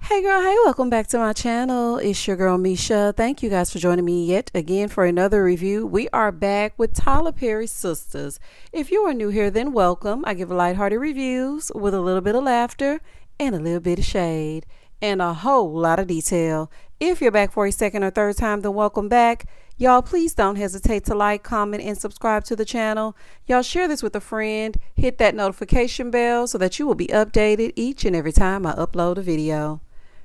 Hey girl, hey, welcome back to my channel. It's your girl Misha. Thank you guys for joining me yet again for another review. We are back with Tyler Perry's Sistas. If you are new here, then welcome. I give lighthearted reviews with a little bit of laughter and a little bit of shade and a whole lot of detail. If you're back for a second or third time, then welcome back. Y'all, please don't hesitate to like, comment, and subscribe to the channel. Y'all share this with a friend. Hit that notification bell so that you will be updated each and every time I upload a video.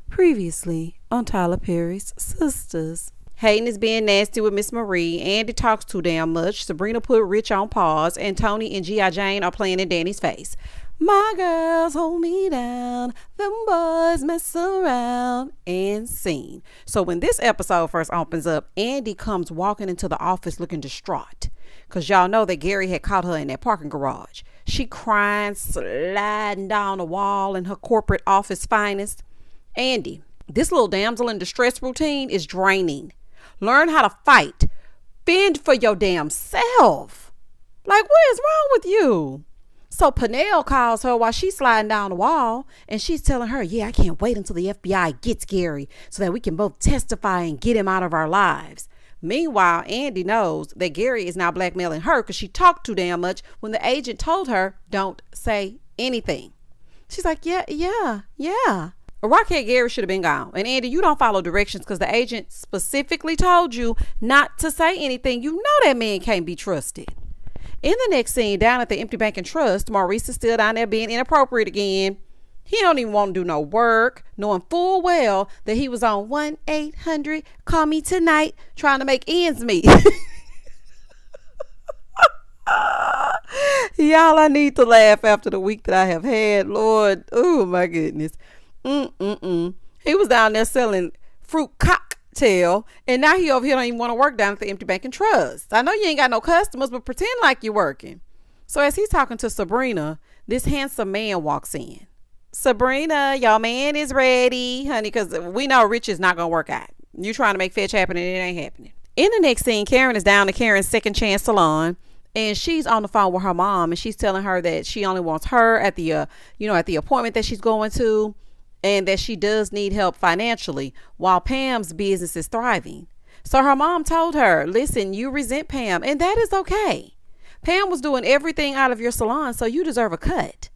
Previously on Tyler Perry's Sistas. Hayden is being nasty with Miss Marie. Andi talks too damn much. Sabrina put Rich on pause. And Tony and G.I. Jane are playing in Danny's face. My girls hold me down. Them boys mess around. And scene. So when this episode first opens up, Andi comes walking into the office looking distraught. Because y'all know that Gary had caught her in that parking garage. She crying, sliding down the wall in her corporate office finest. Andi, this little damsel in distress routine is draining. Learn how to fight. Fend for your damn self. Like, what is wrong with you? So Pernell calls her while she's sliding down the wall, and she's telling her, yeah, I can't wait until the FBI gets Gary so that we can both testify and get him out of our lives. Meanwhile, Andi knows that Gary is now blackmailing her because she talked too damn much when the agent told her, don't say anything. She's like, yeah. Rockhead Gary should have been gone. And Andi, you don't follow directions because the agent specifically told you not to say anything. You know that man can't be trusted. In the next scene, down at the Empty Bank and Trust, Maurice is still down there being inappropriate again. He don't even want to do no work, knowing full well that he was on 1-800 call me tonight trying to make ends meet. Y'all, I need to laugh after the week that I have had. Lord, oh my goodness. He was down there selling fruit cocktail, and now he over here don't even want to work down at the Empty Bank and Trust. I know you ain't got no customers, but pretend like you're working. So as he's talking to Sabrina, this handsome man walks in. Sabrina, your man is ready, honey, because we know Rich is not gonna work out. You trying to make fetch happen and it ain't happening. In the next scene, Karen is down to Karen's second chance salon. And she's on the phone with her mom, and she's telling her that she only wants her at the appointment that she's going to, and that she does need help financially while Pam's business is thriving. So her mom told her, listen, you resent Pam, and that is okay. Pam was doing everything out of your salon, so you deserve a cut.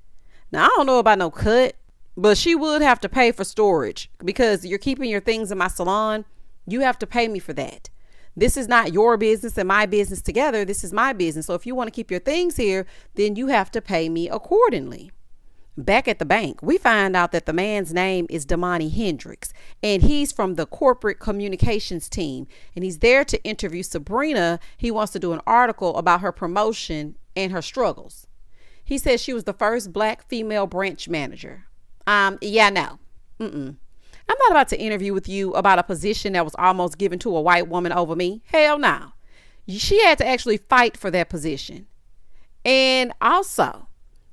Now, I don't know about no cut, but she would have to pay for storage because you're keeping your things in my salon. You have to pay me for that. This is not your business and my business together. This is my business. So if you want to keep your things here, then you have to pay me accordingly. Back at the bank, we find out that the man's name is Damani Hendricks, and he's from the corporate communications team, and he's there to interview Sabrina. He wants to do an article about her promotion and her struggles. He says she was the first black female branch manager. No. I'm not about to interview with you about a position that was almost given to a white woman over me. Hell no. She had to actually fight for that position. And also,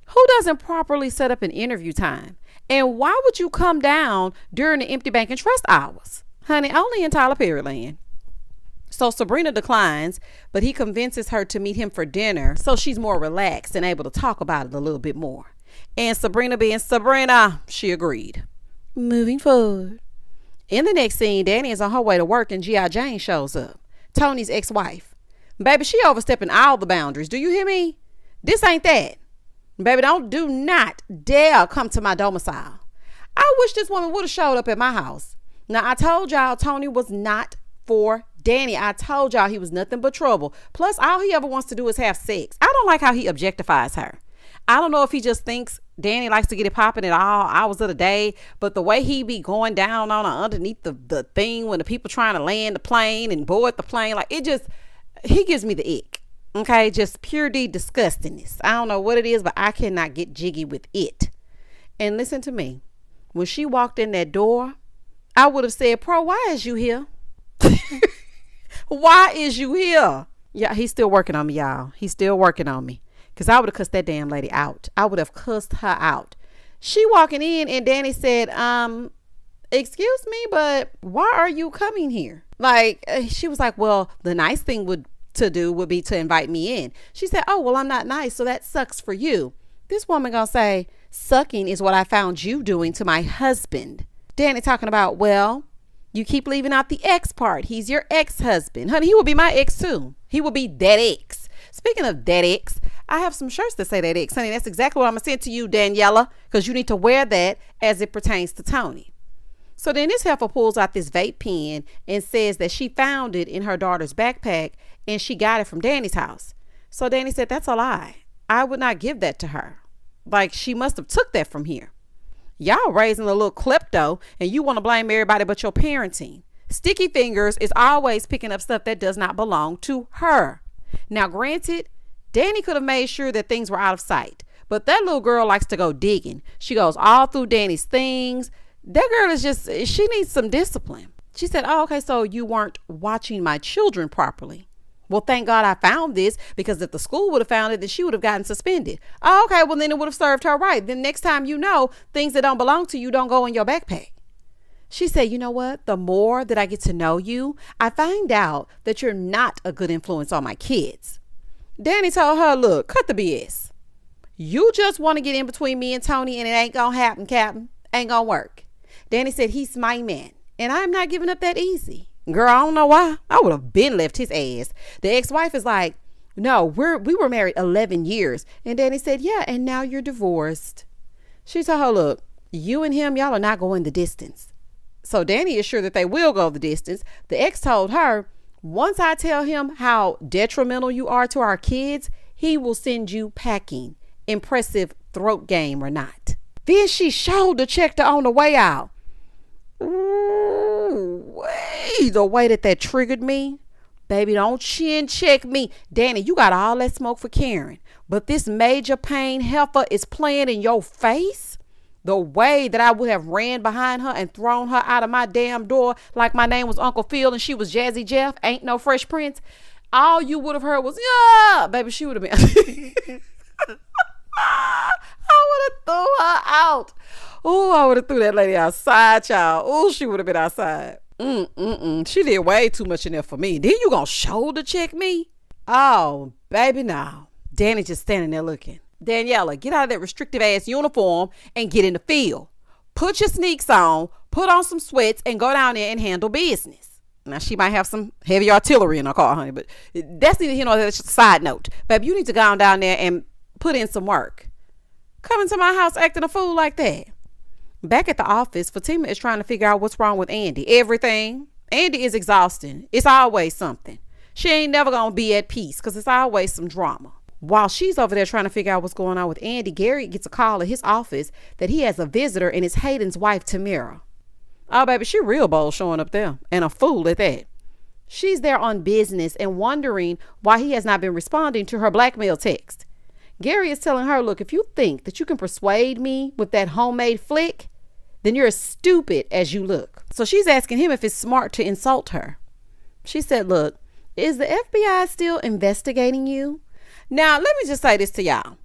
who doesn't properly set up an interview time? And why would you come down during the Empty Bank and Trust hours? Honey, only in Tyler Perry land. So Sabrina declines, but he convinces her to meet him for dinner so she's more relaxed and able to talk about it a little bit more. And Sabrina being Sabrina, she agreed. Moving forward. In the next scene, Danny is on her way to work and G.I. Jane shows up. Tony's ex-wife. Baby, she overstepping all the boundaries. Do you hear me? This ain't that. Baby, do not dare come to my domicile. I wish this woman would have showed up at my house. Now, I told y'all Tony was not for Danny. I told y'all he was nothing but trouble. Plus, all he ever wants to do is have sex. I don't like how he objectifies her. I don't know if he just thinks Danny likes to get it popping at all hours of the day, but the way he be going down on her underneath the thing when the people trying to land the plane and board the plane, like he gives me the ick. Okay, just pure D disgustingness. I don't know what it is, but I cannot get jiggy with it. And listen to me. When she walked in that door, I would have said, Pro, why is you here? Why is you here? Yeah, he's still working on me, y'all. He's still working on me. Because I would have cussed that damn lady out. I would have cussed her out. She walking in and Danny said, excuse me, but why are you coming here? Like, she was like, well, the nice thing would be to invite me in. She said, oh, well, I'm not nice, so that sucks for you. This woman gonna say, sucking is what I found you doing to my husband. Danny talking about, well, you keep leaving out the ex part. He's your ex-husband. Honey, he will be my ex too. He will be that ex. Speaking of that ex, I have some shirts that say that ex. Honey, that's exactly what I'm going to send to you, Daniela, because you need to wear that as it pertains to Tony. So then this heifer pulls out this vape pen and says that she found it in her daughter's backpack and she got it from Danny's house. So Danny said, that's a lie. I would not give that to her. Like, she must have took that from here. Y'all raising a little klepto and you want to blame everybody but your parenting. Sticky Fingers is always picking up stuff that does not belong to her. Now, granted, Danny could have made sure that things were out of sight, but that little girl likes to go digging. She goes all through Danny's things. That girl is just, she needs some discipline. She said, oh, okay, so you weren't watching my children properly. Well, thank God I found this, because if the school would have found it, then she would have gotten suspended. Oh, okay, well, then it would have served her right. Then next time, you know, things that don't belong to you don't go in your backpack. She said, you know what? The more that I get to know you, I find out that you're not a good influence on my kids. Danny told her, look, cut the BS. You just want to get in between me and Tony, and it ain't going to happen, Captain. Ain't going to work. Danny said, he's my man, and I'm not giving up that easy. Girl, I don't know why. I would have been left his ass. The ex-wife is like, no, we were married 11 years. And Danny said, yeah, and now you're divorced. She told her, look, you and him, y'all are not going the distance. So Danny is sure that they will go the distance. The ex told her, once I tell him how detrimental you are to our kids, he will send you packing. Impressive throat game or not. Then she shoulder checked her on the way out. Ooh, the way that triggered me. Baby, don't chin check me. Danny, you got all that smoke for Karen, but this major pain heifer is playing in your face. The way that I would have ran behind her and thrown her out of my damn door like my name was Uncle Phil and she was Jazzy Jeff, ain't no Fresh Prince. All you would have heard was, yeah, baby, she would have been. I would have threw her out. Oh, I would have threw that lady outside, child. Oh, she would have been outside. She did way too much in there for me. Then you gonna shoulder check me? Oh, baby, no. Danny just standing there looking. Daniela, get out of that restrictive ass uniform and get in the field. Put your sneaks on, put on some sweats, and go down there and handle business. Now, she might have some heavy artillery in her car, honey, but that's neither here nor there. That's just a side note. Baby, you need to go on down there and put in some work. Coming to my house acting a fool like that. Back at the office, Fatima is trying to figure out what's wrong with Andi. Everything. Andi is exhausting. It's always something. She ain't never going to be at peace because it's always some drama. While she's over there trying to figure out what's going on with Andi, Gary gets a call at his office that he has a visitor, and it's Hayden's wife, Tamara. Oh, baby, she real bold showing up there, and a fool at that. She's there on business and wondering why he has not been responding to her blackmail text. Gary is telling her, look, if you think that you can persuade me with that homemade flick, then you're as stupid as you look. So she's asking him if it's smart to insult her. She said, look, is the FBI still investigating you? Now, let me just say this to y'all.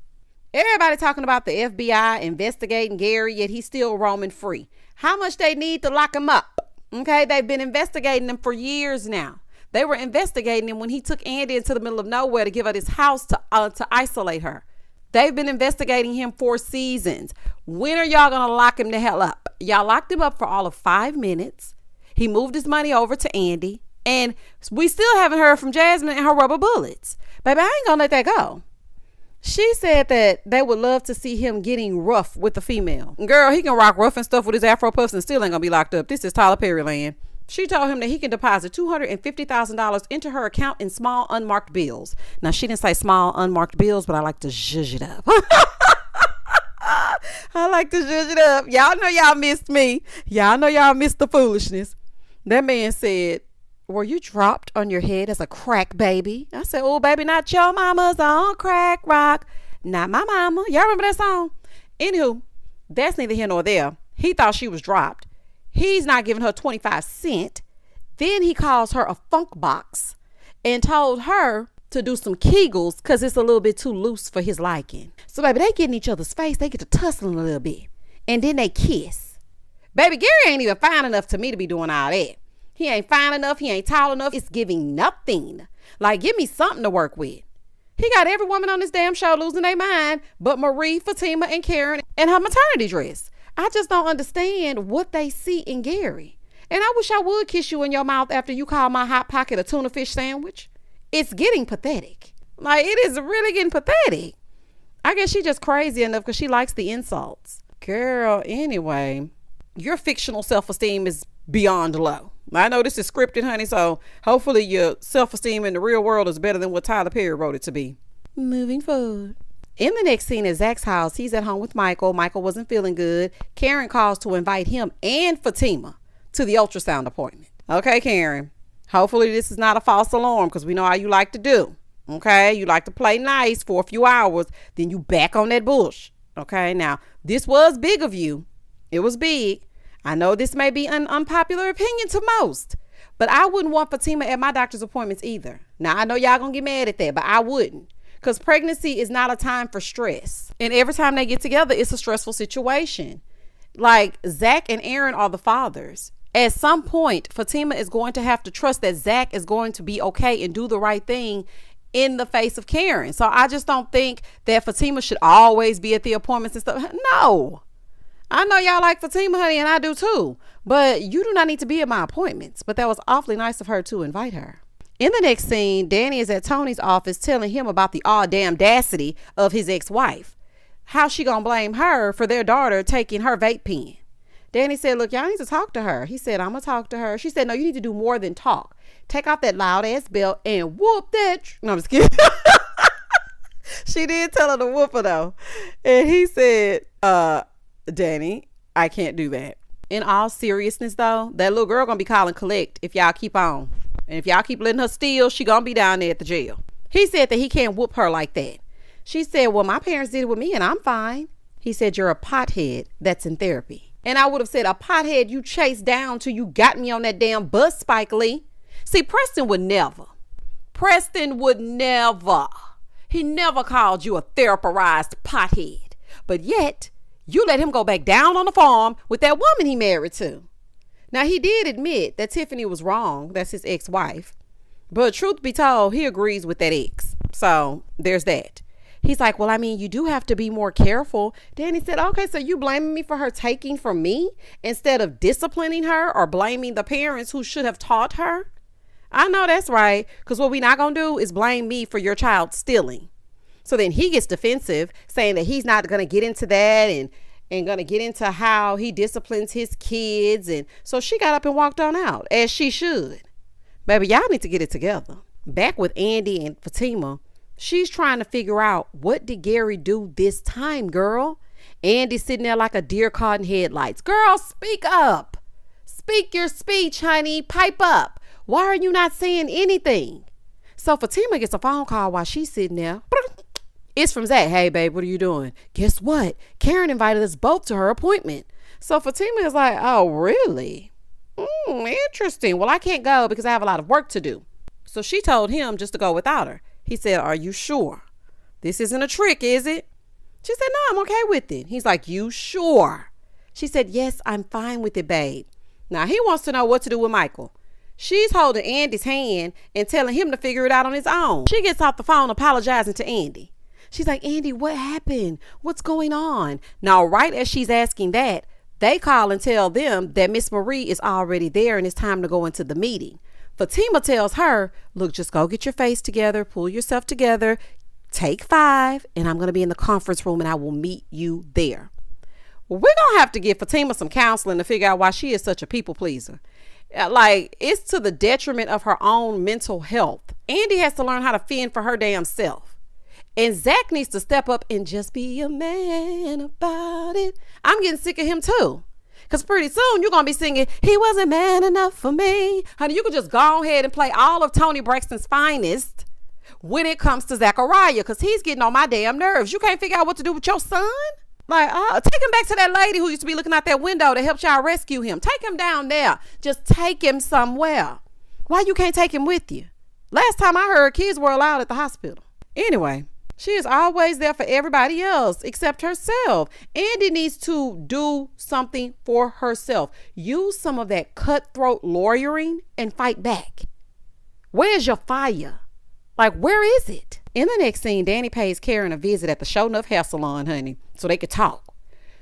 Everybody talking about the FBI investigating Gary, yet he's still roaming free. How much they need to lock him up? Okay, they've been investigating him for years now. They were investigating him when he took Andi into the middle of nowhere to give her this house to isolate her. They've been investigating him for seasons. When are y'all going to lock him the hell up? Y'all locked him up for all of 5 minutes. He moved his money over to Andi. And we still haven't heard from Jasmine and her rubber bullets. Baby, I ain't going to let that go. She said that they would love to see him getting rough with the female. Girl, he can rock rough and stuff with his Afro puffs and still ain't going to be locked up. This is Tyler Perry land. She told him that he can deposit $250,000 into her account in small unmarked bills. Now, she didn't say small unmarked bills, but I like to zhuzh it up. I like to zhuzh it up. Y'all know y'all missed me. Y'all know y'all missed the foolishness. That man said, were you dropped on your head as a crack baby? I said, oh, baby, not your mama's on crack rock. Not my mama. Y'all remember that song? Anywho, that's neither here nor there. He thought she was dropped. He's not giving her 25 cents. Then he calls her a funk box and told her to do some Kegels because it's a little bit too loose for his liking. So, baby, they get in each other's face. They get to tussling a little bit. And then they kiss. Baby, Gary ain't even fine enough to me to be doing all that. He ain't fine enough. He ain't tall enough. It's giving nothing. Like, give me something to work with. He got every woman on this damn show losing their mind but Marie, Fatima, and Karen and her maternity dress. I just don't understand what they see in Gary. And I wish I would kiss you in your mouth after you call my Hot Pocket a tuna fish sandwich. It's getting pathetic. Like, it is really getting pathetic. I guess she just crazy enough because she likes the insults. Girl, anyway, your fictional self-esteem is beyond low. I know this is scripted, honey, so hopefully your self-esteem in the real world is better than what Tyler Perry wrote it to be. Moving forward. In the next scene at Zach's house, he's at home with Michael. Michael wasn't feeling good. Karen calls to invite him and Fatima to the ultrasound appointment. Okay, Karen, hopefully this is not a false alarm because we know how you like to do. Okay, you like to play nice for a few hours, then you back on that bush. Okay, now this was big of you. It was big. I know this may be an unpopular opinion to most, but I wouldn't want Fatima at my doctor's appointments either. Now, I know y'all gonna get mad at that, but I wouldn't, because pregnancy is not a time for stress. And every time they get together, it's a stressful situation. Like, Zach and Aaron are the fathers. At some point, Fatima is going to have to trust that Zach is going to be okay and do the right thing in the face of Karen. So I just don't think that Fatima should always be at the appointments and stuff. No. I know y'all like Fatima, honey, and I do too. But you do not need to be at my appointments. But that was awfully nice of her to invite her. In the next scene, Danny is at Tony's office telling him about the audacity of his ex-wife. How she gonna blame her for their daughter taking her vape pen? Danny said, look, y'all need to talk to her. He said, I'm gonna talk to her. She said, no, you need to do more than talk. Take off that loud ass belt and whoop that. No, I'm just kidding. She did tell her to whoop her though. And he said, Danny, I can't do that. In all seriousness though, that little girl gonna be calling collect if y'all keep on. And if y'all keep letting her steal, she gonna be down there at the jail. He said that he can't whoop her like that. She said, well, my parents did it with me and I'm fine. He said, you're a pothead that's in therapy. And I would have said, a pothead you chased down till you got me on that damn bus, Spike Lee. See, Preston would never. He never called you a therapized pothead. But yet, you let him go back down on the farm with that woman he married to. Now, he did admit that Tiffany was wrong. That's his ex-wife. But truth be told, he agrees with that ex. So, there's that. He's like, well, I mean, you do have to be more careful. Danny said, okay, so you blaming me for her taking from me instead of disciplining her or blaming the parents who should have taught her? I know that's right, because what we not going to do is blame me for your child stealing. So then he gets defensive, saying that he's not going to get into that and going to get into how he disciplines his kids. And so she got up and walked on out, as she should. Baby, y'all need to get it together. Back with Andi and Fatima, she's trying to figure out, what did Gary do this time, girl? Andi's sitting there like a deer caught in headlights. Girl, speak up. Speak your speech, honey. Pipe up. Why are you not saying anything? So Fatima gets a phone call while she's sitting there. It's from Zach. Hey, babe, what are you doing? Guess what? Karen invited us both to her appointment. So Fatima is like, oh, really? Interesting. Well, I can't go because I have a lot of work to do. So she told him just to go without her. He said, are you sure? This isn't a trick, is it? She said, no, I'm okay with it. He's like, you sure? She said, yes, I'm fine with it, babe. Now, he wants to know what to do with Michael. She's holding Andi's hand and telling him to figure it out on his own. She gets off the phone apologizing to Andi. She's like, Andi, what happened? What's going on? Now, right as she's asking that, they call and tell them that Miss Marie is already there and it's time to go into the meeting. Fatima tells her, look, just go get your face together, pull yourself together, take 5, and I'm going to be in the conference room and I will meet you there. Well, we're going to have to give Fatima some counseling to figure out why she is such a people pleaser. Like, it's to the detriment of her own mental health. Andi has to learn how to fend for her damn self. And Zach needs to step up and just be a man about it. I'm getting sick of him too. Because pretty soon you're going to be singing, he wasn't man enough for me. Honey, you could just go ahead and play all of Toni Braxton's finest when it comes to Zachariah, because he's getting on my damn nerves. You can't figure out what to do with your son? Like, take him back to that lady who used to be looking out that window that helped y'all rescue him. Take him down there. Just take him somewhere. Why you can't take him with you? Last time I heard, kids were allowed at the hospital. Anyway, she is always there for everybody else except herself. Andi needs to do something for herself. Use some of that cutthroat lawyering and fight back. Where's your fire? Like, where is it? In the next scene, Danny pays Karen a visit at the Show Enough hair salon, honey, so they could talk.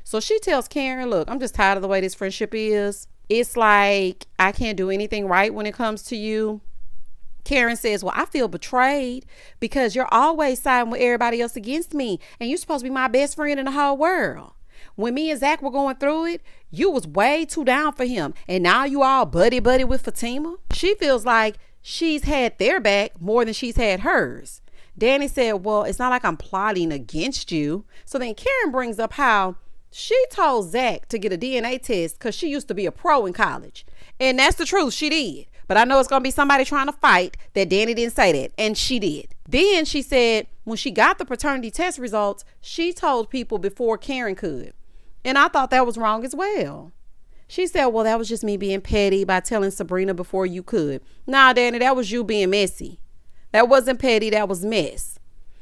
So she tells Karen, look, I'm just tired of the way this friendship is. It's like I can't do anything right when it comes to you. Karen says, well, I feel betrayed because you're always siding with everybody else against me. And you're supposed to be my best friend in the whole world. When me and Zach were going through it, you was way too down for him. And now you all buddy with Fatima. She feels like she's had their back more than she's had hers. Dani said, well, it's not like I'm plotting against you. So then Karen brings up how she told Zach to get a DNA test because she used to be a pro in college. And that's the truth. She did. But I know it's going to be somebody trying to fight that Dani didn't say that. And she did. Then she said when she got the paternity test results, she told people before Karen could. And I thought that was wrong as well. She said, well, that was just me being petty by telling Sabrina before you could. Nah, Dani, that was you being messy. That wasn't petty. That was mess.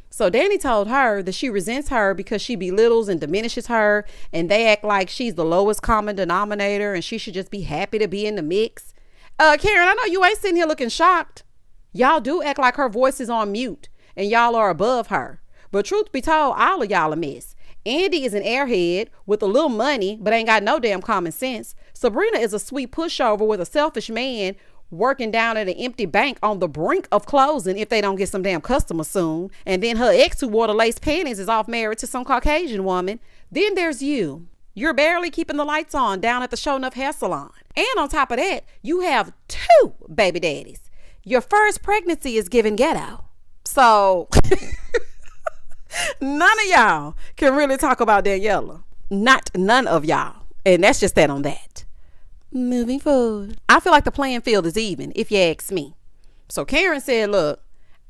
So Dani told her that she resents her because she belittles and diminishes her. And they act like she's the lowest common denominator and she should just be happy to be in the mix. Karen, I know you ain't sitting here looking shocked. Y'all do act like her voice is on mute and y'all are above her. But truth be told, all of y'all a mess. Andi is an airhead with a little money, but ain't got no damn common sense. Sabrina is a sweet pushover with a selfish man working down at an empty bank on the brink of closing if they don't get some damn customers soon. And then her ex who wore the lace panties is off married to some Caucasian woman. Then there's you. You're barely keeping the lights on down at the Show Enough hair salon. And on top of that, you have 2 baby daddies. Your first pregnancy is giving ghetto. So none of y'all can really talk about Daniela. None of y'all. And that's just that on that. Moving forward. I feel like the playing field is even, if you ask me. So Karen said, look,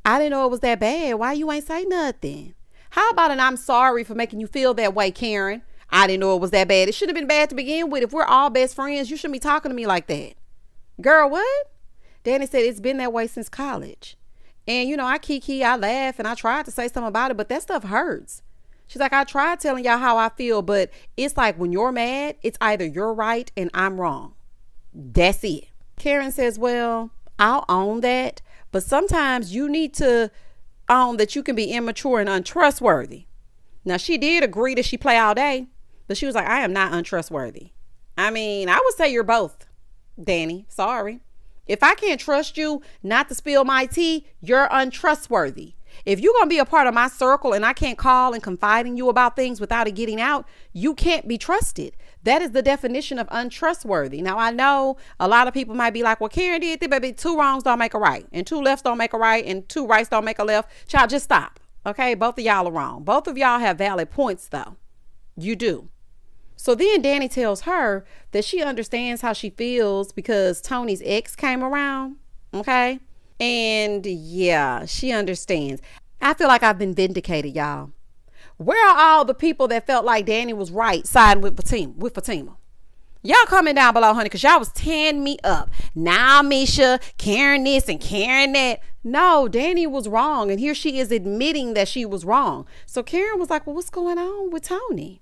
I didn't know it was that bad. Why you ain't say nothing? How about an I'm sorry for making you feel that way, Karen? I didn't know it was that bad. It should have been bad to begin with. If we're all best friends, you shouldn't be talking to me like that. Girl, what? Dani said it's been that way since college. And, you know, I kiki, I laugh, and I tried to say something about it, but that stuff hurts. She's like, I tried telling y'all how I feel, but it's like when you're mad, it's either you're right and I'm wrong. That's it. Karen says, well, I'll own that, but sometimes you need to own that you can be immature and untrustworthy. Now, she did agree that she play all day, but she was like, I am not untrustworthy. I mean, I would say you're both, Dani. Sorry. If I can't trust you not to spill my tea, you're untrustworthy. If you're going to be a part of my circle and I can't call and confide in you about things without it getting out, you can't be trusted. That is the definition of untrustworthy. Now, I know a lot of people might be like, well, Karen did this, baby. 2 wrongs don't make a right, and 2 lefts don't make a right, and 2 rights don't make a left. Child, just stop. Okay, both of y'all are wrong. Both of y'all have valid points, though. You do. So then Dani tells her that she understands how she feels because Tony's ex came around. Okay. And yeah, she understands. I feel like I've been vindicated, y'all. Where are all the people that felt like Dani was right siding with Fatima? Y'all comment down below, honey, because y'all was tearing me up. Now, Misha, Karen this and Karen that. No, Dani was wrong. And here she is admitting that she was wrong. So Karen was like, well, what's going on with Tony?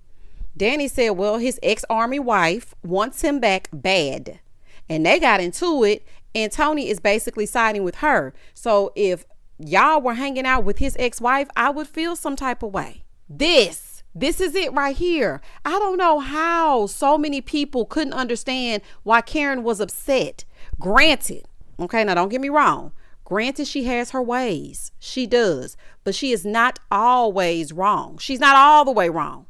Dani said, well, his ex-army wife wants him back bad. And they got into it. And Tony is basically siding with her. So if y'all were hanging out with his ex-wife, I would feel some type of way. This is it right here. I don't know how so many people couldn't understand why Karen was upset. Granted, okay, now don't get me wrong. Granted, she has her ways. She does. But she is not always wrong. She's not all the way wrong.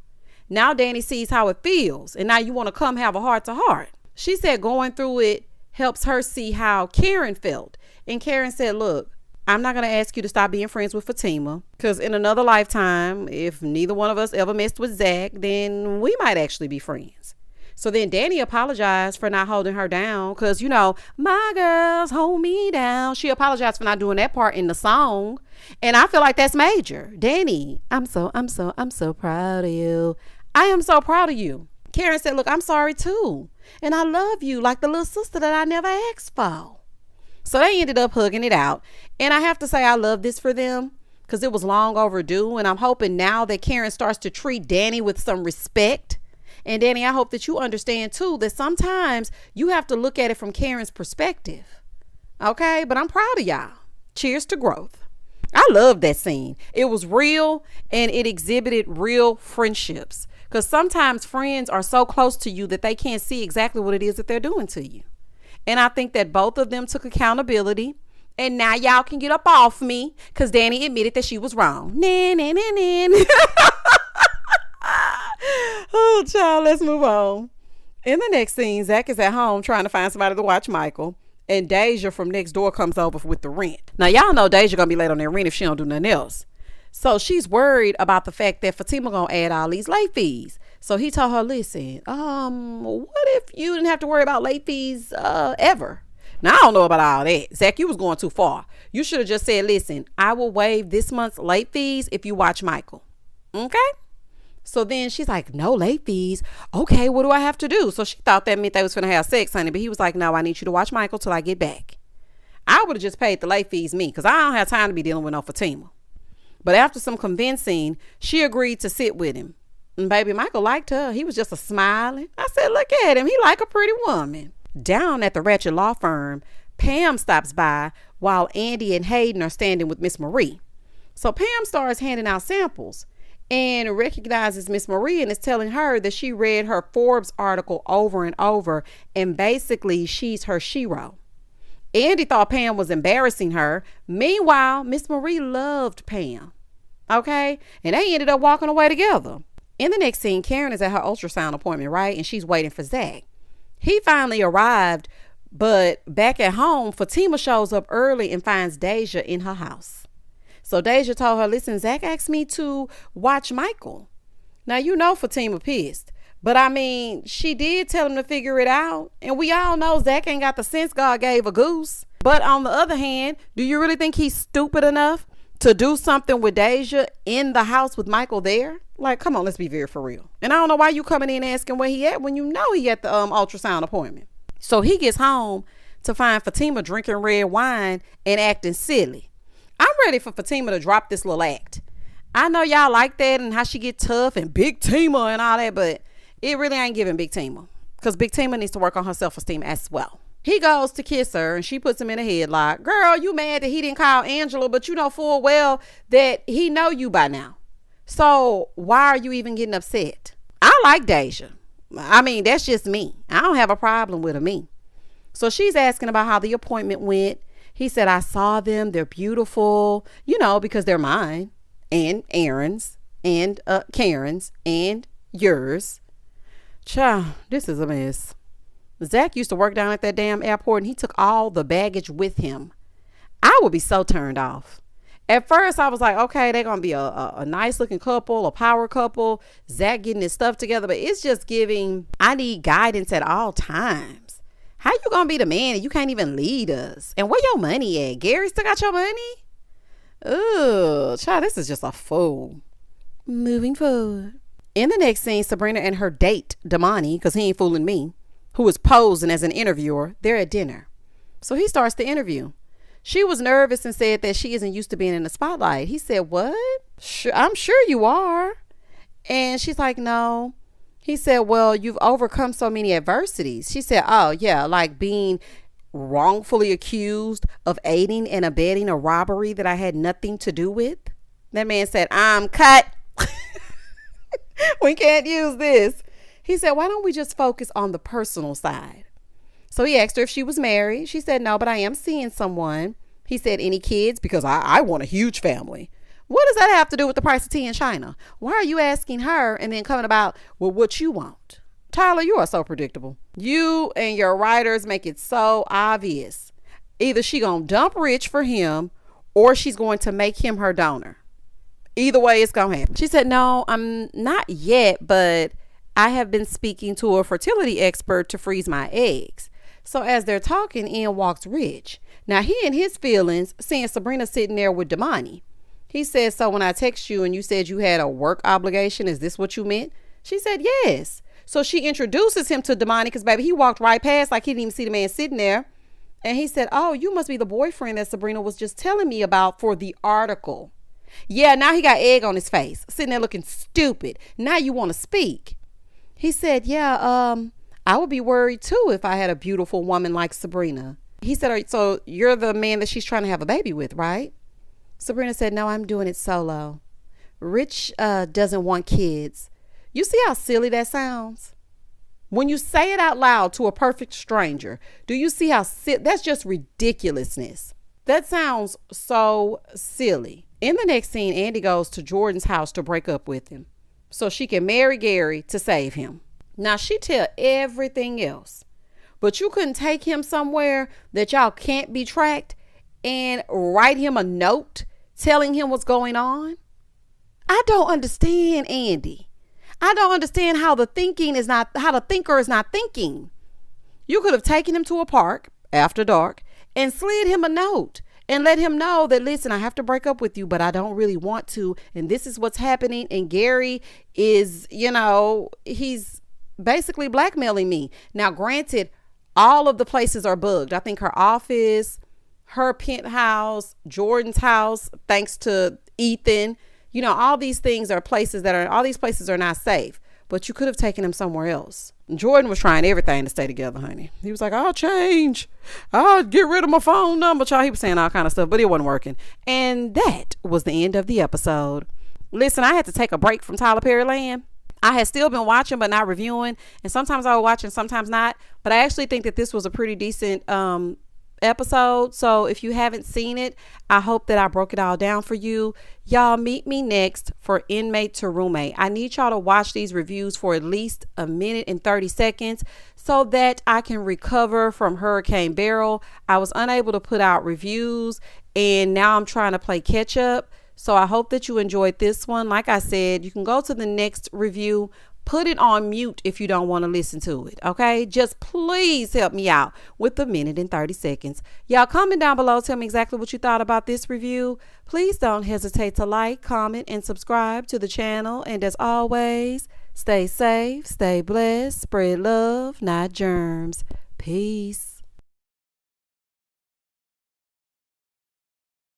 Now Dani sees how it feels. And now you want to come have a heart to heart. She said going through it helps her see how Karen felt. And Karen said, look, I'm not going to ask you to stop being friends with Fatima, because in another lifetime, if neither one of us ever messed with Zach, then we might actually be friends. So then Dani apologized for not holding her down because, you know, my girls hold me down. She apologized for not doing that part in the song. And I feel like that's major. Dani, I'm so proud of you. I am so proud of you. Karen said, look, I'm sorry too. And I love you like the little sister that I never asked for. So they ended up hugging it out. And I have to say I love this for them because it was long overdue. And I'm hoping now that Karen starts to treat Dani with some respect. And Dani, I hope that you understand too that sometimes you have to look at it from Karen's perspective. Okay, but I'm proud of y'all. Cheers to growth. I love that scene. It was real and it exhibited real friendships. Because sometimes friends are so close to you that they can't see exactly what it is that they're doing to you. And I think that both of them took accountability. And now y'all can get up off me because Dani admitted that she was wrong. Oh, child, let's move on. In the next scene, Zach is at home trying to find somebody to watch Michael. And Deja from next door comes over with the rent. Now, y'all know Deja gonna be late on that rent if she don't do nothing else. So she's worried about the fact that Fatima gonna add all these late fees. So he told her, listen, what if you didn't have to worry about late fees ever? Now, I don't know about all that. Zach, you was going too far. You should have just said, listen, I will waive this month's late fees if you watch Michael. Okay? So then she's like, no late fees. Okay, what do I have to do? So she thought that meant they was finna have sex, honey. But he was like, no, I need you to watch Michael till I get back. I would have just paid the late fees me because I don't have time to be dealing with no Fatima. But after some convincing, she agreed to sit with him. And baby, Michael liked her. He was just a smiling. I said, look at him. He like a pretty woman. Down at the Ratchet Law Firm, Pam stops by while Andi and Hayden are standing with Miss Marie. So Pam starts handing out samples and recognizes Miss Marie and is telling her that she read her Forbes article over and over and basically she's her shero. Andi thought Pam was embarrassing her. Meanwhile, Miss Marie loved Pam. Okay? And they ended up walking away together. In the next scene, Karen is at her ultrasound appointment, right? And she's waiting for Zach. He finally arrived, but back at home, Fatima shows up early and finds Deja in her house. So Deja told her, listen, Zach asked me to watch Michael. Now, you know Fatima pissed. But I mean, she did tell him to figure it out. And we all know Zach ain't got the sense God gave a goose. But on the other hand, do you really think he's stupid enough to do something with Deja in the house with Michael there? Like, come on, let's be very for real. And I don't know why you coming in asking where he at when you know he at the ultrasound appointment. So he gets home to find Fatima drinking red wine and acting silly. I'm ready for Fatima to drop this little act. I know y'all like that and how she get tough and Big Tima and all that, but it really ain't giving Big Tima because Big Tima needs to work on her self-esteem as well. He goes to kiss her and she puts him in a headlock. Girl, you mad that he didn't call Angela, but you know full well that he know you by now. So why are you even getting upset? I like Deja. I mean, that's just me. I don't have a problem with her, me. So she's asking about how the appointment went. He said, I saw them. They're beautiful, you know, because they're mine and Aaron's and Karen's and yours. Child, this is a mess. Zach used to work down at that damn airport and he took all the baggage with him. I would be so turned off. At first, I was like, okay, they're going to be a nice looking couple, a power couple, Zach getting his stuff together. But it's just giving, I need guidance at all times. How you going to be the man and you can't even lead us? And where your money at? Gary still got your money? Ugh, child, this is just a fool. Moving forward. In the next scene, Sabrina and her date, Damani, because he ain't fooling me, who is posing as an interviewer, they're at dinner. So he starts the interview. She was nervous and said that she isn't used to being in the spotlight. He said, what? I'm sure you are. And she's like, no. He said, well, you've overcome so many adversities. She said, oh, yeah, like being wrongfully accused of aiding and abetting a robbery that I had nothing to do with. That man said, I'm cut. We can't use this. He said, why don't we just focus on the personal side? So he asked her if she was married. She said, no, but I am seeing someone. He said, any kids? Because I want a huge family. What does that have to do with the price of tea in China? Why are you asking her and then coming about, well, what you want? Tyler, you are so predictable. You and your writers make it so obvious. Either she gonna dump Rich for him or she's going to make him her donor. Either way, it's gonna happen. She said, no, I'm not yet, but I have been speaking to a fertility expert to freeze my eggs. So as they're talking, in walks Rich. Now he in his feelings, seeing Sabrina sitting there with Damani. He said, so when I text you and you said you had a work obligation, is this what you meant? She said, yes. So she introduces him to Damani because, baby, he walked right past like he didn't even see the man sitting there. And he said, oh, you must be the boyfriend that Sabrina was just telling me about for the article. Yeah, now he got egg on his face, sitting there looking stupid. Now you want to speak. He said, yeah, I would be worried too if I had a beautiful woman like Sabrina. He said, so you're the man that she's trying to have a baby with, right? Sabrina said, no, I'm doing it solo. Rich doesn't want kids. You see how silly that sounds? When you say it out loud to a perfect stranger, do you see how that's just ridiculousness? That sounds so silly. In the next scene, Andi goes to Jordan's house to break up with him so she can marry Gary to save him. Now, she tell everything else, but you couldn't take him somewhere that y'all can't be tracked and write him a note telling him what's going on? I don't understand, Andi. I don't understand how the thinker is not thinking. You could have taken him to a park after dark and slid him a note and let him know that, listen, I have to break up with you, but I don't really want to. And this is what's happening. And Gary is, he's basically blackmailing me. Now, granted, all of the places are bugged. I think her office, her penthouse, Jordan's house, thanks to Ethan. All these places are not safe, but you could have taken him somewhere else. Jordan was trying everything to stay together, honey. He was like, I'll change. I'll get rid of my phone number. Child, he was saying all kind of stuff, but it wasn't working. And that was the end of the episode. Listen, I had to take a break from Tyler Perry Land. I had still been watching, but not reviewing. And sometimes I would watch and sometimes not. But I actually think that this was a pretty decent episode. So if you haven't seen it, I hope that I broke it all down for you. Y'all meet me next for Inmate to Roommate. I need y'all to watch these reviews for at least a minute and 30 seconds so that I can recover from Hurricane Beryl. I was unable to put out reviews and now I'm trying to play catch up. So I hope that you enjoyed this one. Like I said, you can go to the next review. Put it on mute if you don't want to listen to it. Okay. Just please help me out with a minute and 30 seconds. Y'all comment down below. Tell me exactly what you thought about this review. Please don't hesitate to like, comment, and subscribe to the channel. And as always, stay safe, stay blessed, spread love, not germs. Peace.